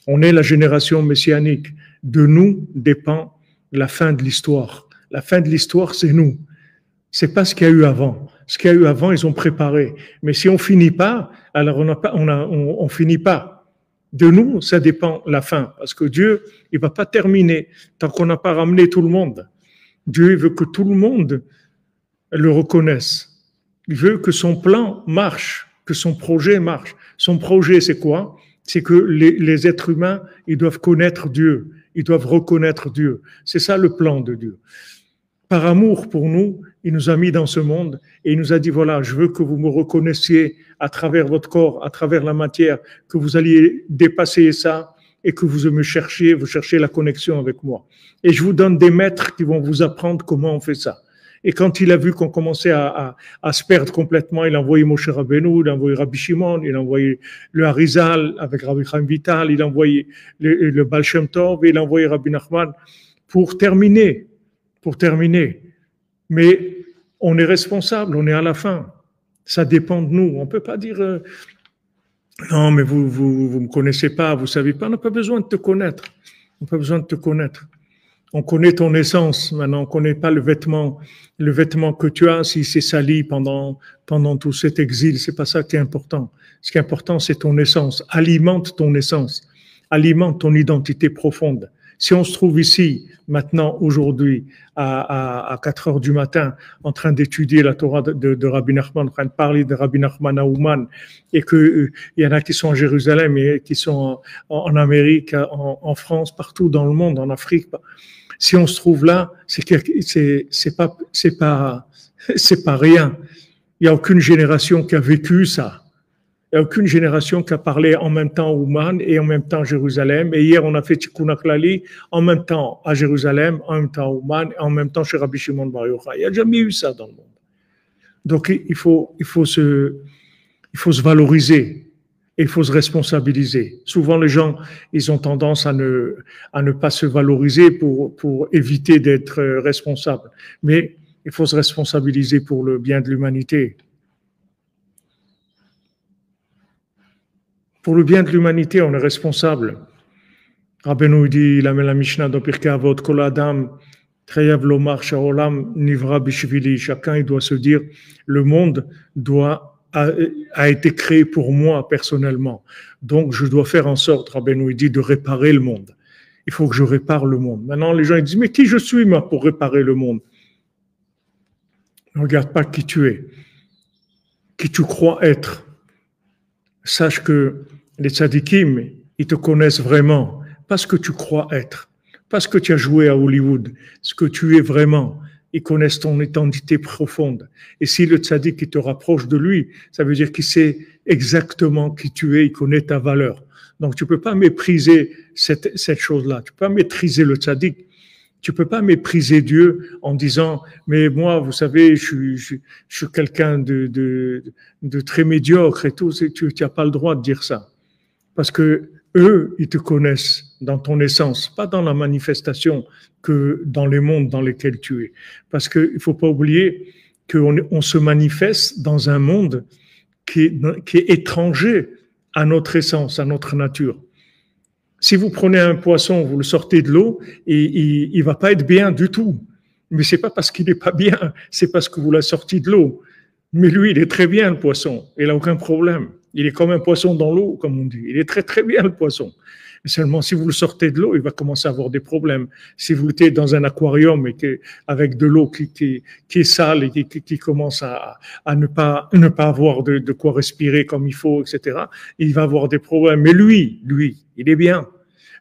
On est la génération messianique. De nous dépend la fin de l'histoire. La fin de l'histoire, c'est nous. C'est pas ce qu'il y a eu avant. Ce qu'il y a eu avant, ils ont préparé. Mais si on finit pas, alors on finit pas. De nous, ça dépend la fin. Parce que Dieu, il va pas terminer tant qu'on n'a pas ramené tout le monde. Dieu veut que tout le monde le reconnaisse. Il veut que son plan marche, que son projet marche. Son projet, c'est quoi? C'est que les êtres humains, ils doivent connaître Dieu. Ils doivent reconnaître Dieu. C'est ça le plan de Dieu. Par amour pour nous, il nous a mis dans ce monde et il nous a dit, voilà, je veux que vous me reconnaissiez à travers votre corps, à travers la matière, que vous alliez dépasser ça et que vous me cherchiez, vous cherchiez la connexion avec moi. Et je vous donne des maîtres qui vont vous apprendre comment on fait ça. Et quand il a vu qu'on commençait à se perdre complètement, il a envoyé Moshe Rabbeinu, il a envoyé Rabbi Shimon, il a envoyé le Harizal avec Rabbi Chaim Vital, il a envoyé le Baal Shem Tov et il a envoyé Rabbi Nachman pour terminer. Mais on est responsable, on est à la fin. Ça dépend de nous. On peut pas dire non, mais vous me connaissez pas, vous savez pas. On n'a pas besoin de te connaître. On n'a pas besoin de te connaître. On connaît ton essence. Maintenant, on connaît pas le vêtement que tu as si c'est sali pendant tout cet exil. C'est pas ça qui est important. Ce qui est important, c'est ton essence. Alimente ton essence. Alimente ton identité profonde. Si on se trouve ici, maintenant, aujourd'hui, à 4 heures du matin, en train d'étudier la Torah de Rabbi Nachman, en train de parler de Rabbi Nachman à Ouman, et que il y en a qui sont à Jérusalem et qui sont en Amérique, en France, partout dans le monde, en Afrique. Si on se trouve là, c'est pas rien. Il n'y a aucune génération qui a vécu ça. Il n'y a aucune génération qui a parlé en même temps à Ouman et en même temps à Jérusalem. Et hier, on a fait Tikkun HaKlali en même temps à Jérusalem, en même temps à Ouman, et en même temps chez Rabbi Shimon Bar Yochai. Il n'y a jamais eu ça dans le monde. Donc, il faut se valoriser et il faut se responsabiliser. Souvent, les gens, ils ont tendance à ne pas se valoriser pour éviter d'être responsables. Mais il faut se responsabiliser pour le bien de l'humanité. Pour le bien de l'humanité, on est responsable. Rabbeinu dit, il amène la Mishnah dans Pirkei Avot, Kol Adam, Chayav Lomar Sha'olam Nivra Bishvili. Chacun, il doit se dire, le monde a été créé pour moi personnellement. Donc, je dois faire en sorte, Rabbeinu dit, de réparer le monde. Il faut que je répare le monde. Maintenant, les gens ils disent, mais qui je suis, moi, pour réparer le monde? Ne regarde pas qui tu es, qui tu crois être. Sache que les tzadikim, ils te connaissent vraiment, pas ce que tu crois être, pas ce que tu as joué à Hollywood, ce que tu es vraiment. Ils connaissent ton identité profonde. Et si le tzadik il te rapproche de lui, ça veut dire qu'il sait exactement qui tu es, il connaît ta valeur. Donc tu peux pas mépriser cette chose-là. Tu peux pas maîtriser le tzadik. Tu peux pas mépriser Dieu en disant, mais moi, vous savez, je suis quelqu'un de très médiocre et tout. Tu n'as pas le droit de dire ça. Parce que eux, ils te connaissent dans ton essence, pas dans la manifestation que dans les mondes dans lesquels tu es. Parce qu'il faut pas oublier qu'on se manifeste dans un monde qui est étranger à notre essence, à notre nature. Si vous prenez un poisson, vous le sortez de l'eau, et il va pas être bien du tout. Mais c'est pas parce qu'il n'est pas bien, c'est parce que vous l'avez sorti de l'eau. Mais lui, il est très bien, le poisson. Il a aucun problème. Il est comme un poisson dans l'eau, comme on dit. Il est très, très bien, le poisson. Mais seulement, si vous le sortez de l'eau, il va commencer à avoir des problèmes. Si vous êtes dans un aquarium et avec de l'eau qui est sale et qui commence à ne pas avoir de quoi respirer comme il faut, etc., il va avoir des problèmes. Mais lui, il est bien.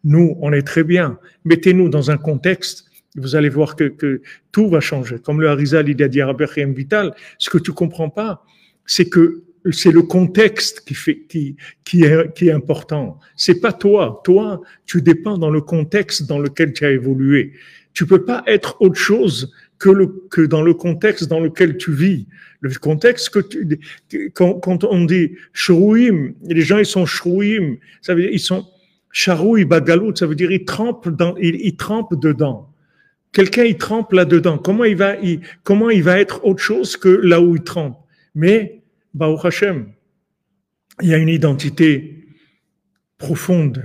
Nous, on est très bien. Mettez-nous dans un contexte, vous allez voir que tout va changer. Comme le Harizal, il a dit à Rabbi Chaim Vital, ce que tu comprends pas, c'est que c'est le contexte qui est important. C'est pas toi. Toi, tu dépends dans le contexte dans lequel tu as évolué. Tu peux pas être autre chose que dans le contexte dans lequel tu vis. Le contexte quand on dit shrouim, les gens ils sont shrouim, ça veut dire ils sont charoui bagalout, ça veut dire ils trempent dedans. Quelqu'un il trempe là-dedans. Comment il va être autre chose que là où il trempe? Mais Baruch Hashem, il y a une identité profonde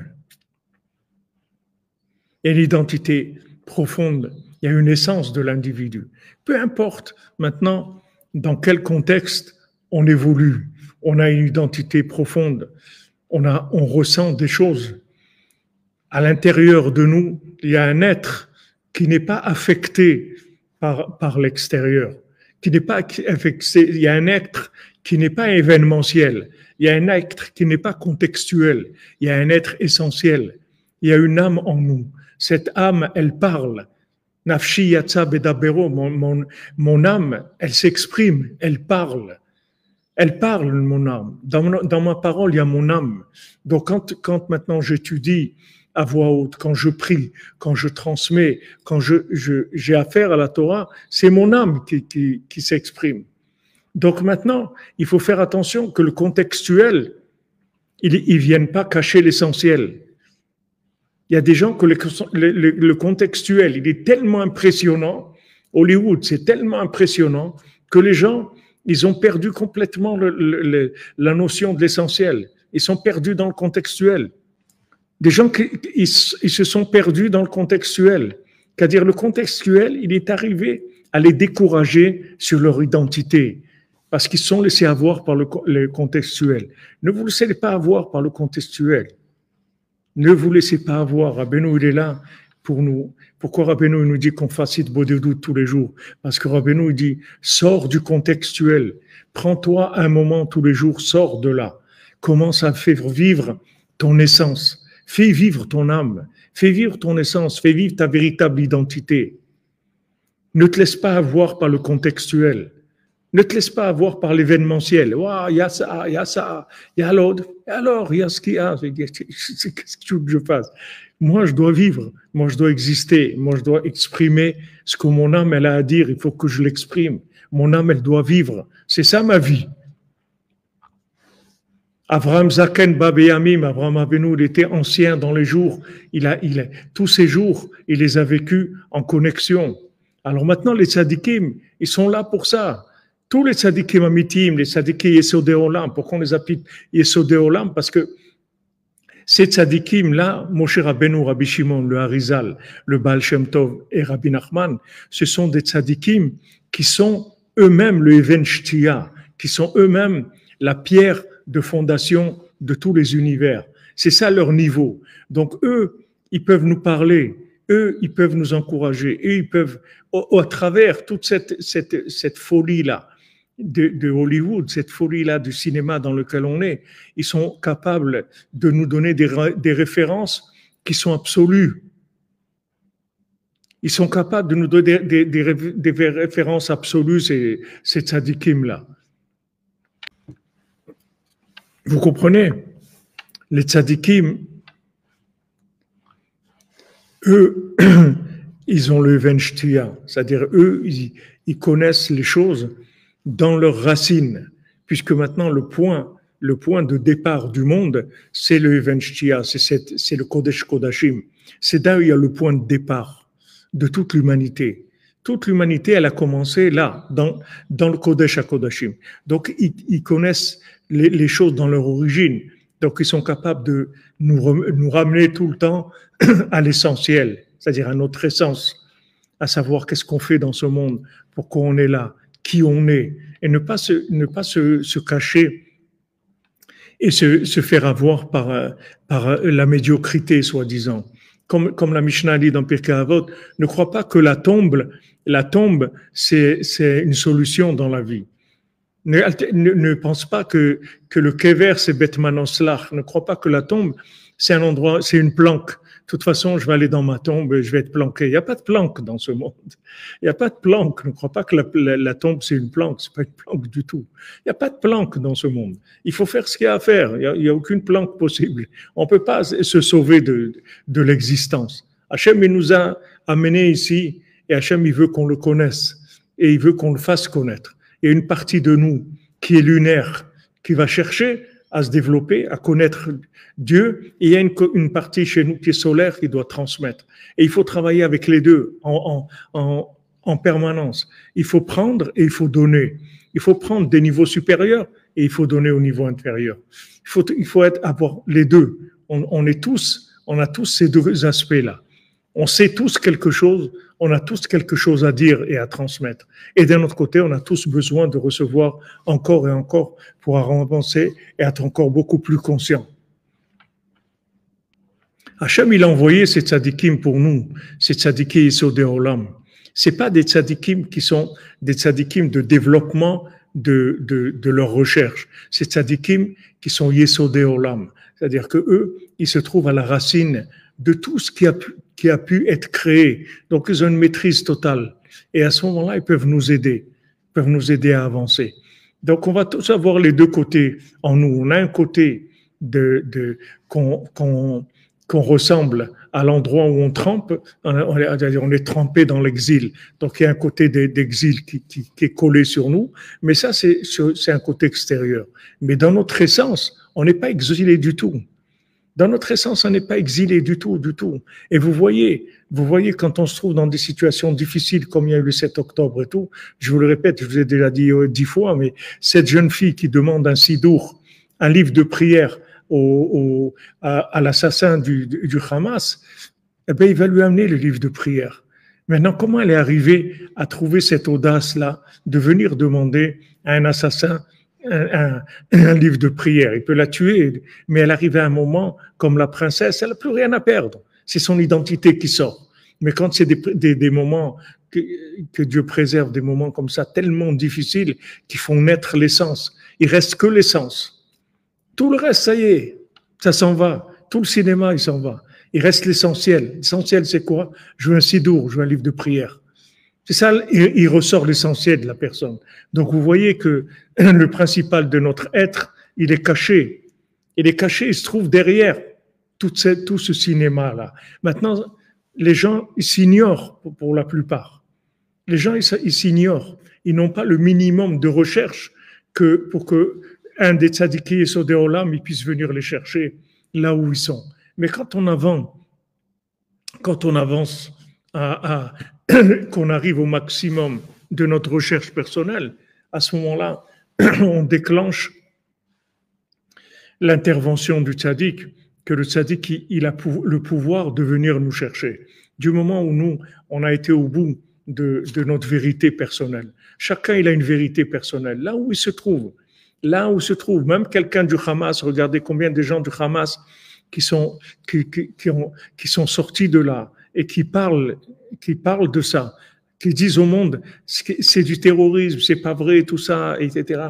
Il y a une identité profonde, il y a une essence de l'individu. Peu importe maintenant dans quel contexte on évolue, on a une identité profonde, on ressent des choses. À l'intérieur de nous, il y a un être qui n'est pas affecté par l'extérieur, qui n'est pas affecté, il y a un être qui n'est pas événementiel, il y a un être qui n'est pas contextuel, il y a un être essentiel, il y a une âme en nous. Cette âme, elle parle. Nafshi yatsa bedabero, mon âme, elle s'exprime, elle parle. Elle parle, mon âme. Dans ma parole, il y a mon âme. Donc, quand maintenant j'étudie à voix haute, quand je prie, quand je transmets, quand j'ai affaire à la Torah, c'est mon âme qui s'exprime. Donc maintenant, il faut faire attention que le contextuel, ils viennent pas cacher l'essentiel. Il y a des gens que le contextuel, il est tellement impressionnant. Hollywood, c'est tellement impressionnant que les gens, ils ont perdu complètement la notion de l'essentiel. Ils sont perdus dans le contextuel. Des gens ils se sont perdus dans le contextuel. C'est-à-dire le contextuel, il est arrivé à les décourager sur leur identité parce qu'ils sont laissés avoir par le contextuel. Ne vous laissez pas avoir par le contextuel. Ne vous laissez pas avoir. Rabbeinu, il est là pour nous. Pourquoi Rabbeinu nous dit qu'on fasse Bodhidou tous les jours? Parce que Rabbeinu dit, sors du contextuel. Prends-toi un moment tous les jours, sors de là. Commence à faire vivre ton essence. Fais vivre ton âme. Fais vivre ton essence. Fais vivre ta véritable identité. Ne te laisse pas avoir par le contextuel. Ne te laisse pas avoir par l'événementiel. Waouh, il y a ça, il y a ça, il y a l'autre. Et alors, il y a ce qu'il y a. Qu'est-ce que tu veux que je fasse? Moi, je dois vivre. Moi, je dois exister. Moi, je dois exprimer ce que mon âme, elle a à dire. Il faut que je l'exprime. Mon âme, elle doit vivre. C'est ça ma vie. Avraham Zaken Babeyamim, Avraham Avinu, il était ancien dans les jours. Tous ces jours, il les a vécus en connexion. Alors maintenant, les tzadikim, ils sont là pour ça. Tous les tzadikim amitim, les tzadikim Yesodé Olam, pourquoi on les appelle Yesodé Olam? Parce que ces tzadikim-là, Moshe Rabbeinu, Rabbi Shimon, le Harizal, le Baal Shem Tov et Rabbi Nachman, ce sont des tzadikim qui sont eux-mêmes le Even Shtia, qui sont eux-mêmes la pierre de fondation de tous les univers. C'est ça leur niveau. Donc eux, ils peuvent nous parler, eux, ils peuvent nous encourager, eux, ils peuvent, à travers toute cette folie-là de Hollywood, cette folie-là du cinéma dans lequel on est, ils sont capables de nous donner des références qui sont absolues. Ils sont capables de nous donner des références absolues, ces tzadikim-là. Vous comprenez? Les tzadikim, eux, ils ont le Venshtia, c'est-à-dire eux, ils connaissent les choses dans leurs racines, puisque maintenant le point de départ du monde, c'est le Venshtia, c'est le Kodesh Kodashim. C'est là où il y a le point de départ de toute l'humanité. Toute l'humanité, elle a commencé là, dans le Kodesh HaKodashim. Donc, ils connaissent les choses dans leur origine. Donc, ils sont capables de nous ramener tout le temps à l'essentiel, c'est-à-dire à notre essence, à savoir qu'est-ce qu'on fait dans ce monde, pourquoi on est là, qui on est, et ne pas se cacher et se faire avoir par la médiocrité, soi-disant. Comme la Mishnah dit dans Pirkei Avot, ne crois pas que la tombe, c'est une solution dans la vie. Ne pense pas que le kever, c'est Bet Manoslach. Ne crois pas que la tombe, c'est un endroit, c'est une planque. De toute façon, je vais aller dans ma tombe et je vais être planqué. Il n'y a pas de planque dans ce monde. Il n'y a pas de planque. Ne crois pas que la tombe, c'est une planque. C'est pas une planque du tout. Il n'y a pas de planque dans ce monde. Il faut faire ce qu'il y a à faire. Il n'y a aucune planque possible. On ne peut pas se sauver de l'existence. Hachem, il nous a amenés ici et Hachem, il veut qu'on le connaisse et il veut qu'on le fasse connaître. Il y a une partie de nous qui est lunaire, qui va chercher à se développer, à connaître Dieu, et il y a une partie chez nous qui est solaire, qui doit transmettre. Et il faut travailler avec les deux en permanence. Il faut prendre et il faut donner. Il faut prendre des niveaux supérieurs et il faut donner au niveau inférieur. Il faut avoir les deux. On a tous ces deux aspects-là. On sait tous quelque chose, on a tous quelque chose à dire et à transmettre. Et d'un autre côté, on a tous besoin de recevoir encore et encore pour avancer et être encore beaucoup plus conscient. Hachem, il a envoyé ces tzadikim pour nous, ces tzadikim Yesodé Olam. C'est pas des tzadikim qui sont des tzadikim de développement de leur recherche. C'est tzadikim qui sont Yesodé Olam. C'est-à-dire que eux, ils se trouvent à la racine de tout ce qui a pu être créé. Donc, ils ont une maîtrise totale. Et à ce moment-là, ils peuvent nous aider. Ils peuvent nous aider à avancer. Donc, on va tous avoir les deux côtés en nous. On a un côté qu'on ressemble à l'endroit où on trempe, on est trempé dans l'exil. Donc, il y a un côté d'exil qui est collé sur nous, mais ça, c'est un côté extérieur. Mais dans notre essence, on n'est pas exilé du tout. Dans notre essence, on n'est pas exilé du tout, du tout. Et vous voyez, quand on se trouve dans des situations difficiles, comme il y a eu le 7 octobre et tout, je vous le répète, je vous ai déjà dit 10 fois, mais cette jeune fille qui demande un sidour, un livre de prière à l'assassin du Hamas, eh bien, il va lui amener le livre de prière. Maintenant, comment elle est arrivée à trouver cette audace-là de venir demander à un assassin un livre de prière? Il peut la tuer, mais elle arrive à un moment, comme la princesse, elle n'a plus rien à perdre. C'est son identité qui sort. Mais quand c'est des moments que Dieu préserve, des moments comme ça, tellement difficiles, qui font naître l'essence, il reste que l'essence. Tout le reste, ça y est, ça s'en va. Tout le cinéma, il s'en va. Il reste l'essentiel. L'essentiel, c'est quoi? Je veux un sidour, je veux un livre de prière. C'est ça, il ressort l'essentiel de la personne. Donc, vous voyez que le principal de notre être, il est caché. Il est caché, il se trouve derrière tout ce cinéma-là. Maintenant, les gens, ils s'ignorent pour la plupart. Les gens, ils s'ignorent. Ils n'ont pas le minimum de recherche pour que un des tzadikis Yesodé Olam, il puisse venir les chercher là où ils sont. Mais quand on avance qu'on arrive au maximum de notre recherche personnelle, à ce moment-là, on déclenche l'intervention du tzaddik, que le tzaddik, il a le pouvoir de venir nous chercher. Du moment où nous, on a été au bout de notre vérité personnelle. Chacun, il a une vérité personnelle. Là où il se trouve, même quelqu'un du Hamas, regardez combien de gens du Hamas qui sont sortis de là et qui parlent de ça, qui disent au monde c'est du terrorisme, c'est pas vrai, tout ça, etc.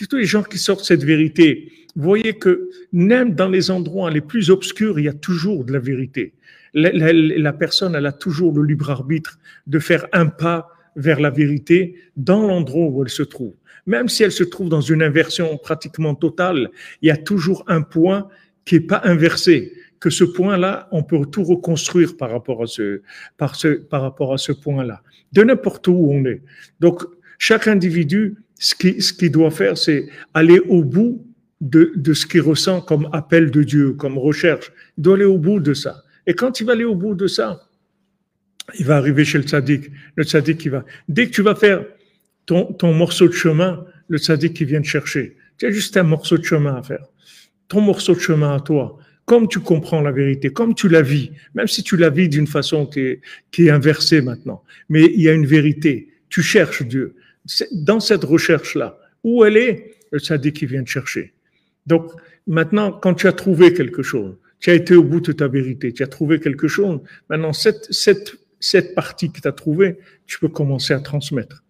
Tous les gens qui sortent cette vérité, vous voyez que même dans les endroits les plus obscurs, il y a toujours de la vérité. La personne, elle a toujours le libre arbitre de faire un pas vers la vérité dans l'endroit où elle se trouve. Même si elle se trouve dans une inversion pratiquement totale, il y a toujours un point qui n'est pas inversé. Que ce point-là, on peut tout reconstruire par rapport à ce point-là, de n'importe où on est. Donc, chaque individu, ce qu'il doit faire, c'est aller au bout de ce qu'il ressent comme appel de Dieu, comme recherche. Il doit aller au bout de ça. Et quand il va aller au bout de ça, il va arriver chez le tzaddik. Le tzaddik, dès que tu vas faire ton morceau de chemin, le tzaddik qui vient te chercher. Tu as juste un morceau de chemin à faire. Ton morceau de chemin à toi. Comme tu comprends la vérité, comme tu la vis, même si tu la vis d'une façon qui est inversée maintenant. Mais il y a une vérité. Tu cherches Dieu. Dans cette recherche-là, où elle est, le tzaddik qui vient te chercher. Donc, maintenant, quand tu as trouvé quelque chose, tu as été au bout de ta vérité, tu as trouvé quelque chose, maintenant, cette partie que tu as trouvée, tu peux commencer à transmettre.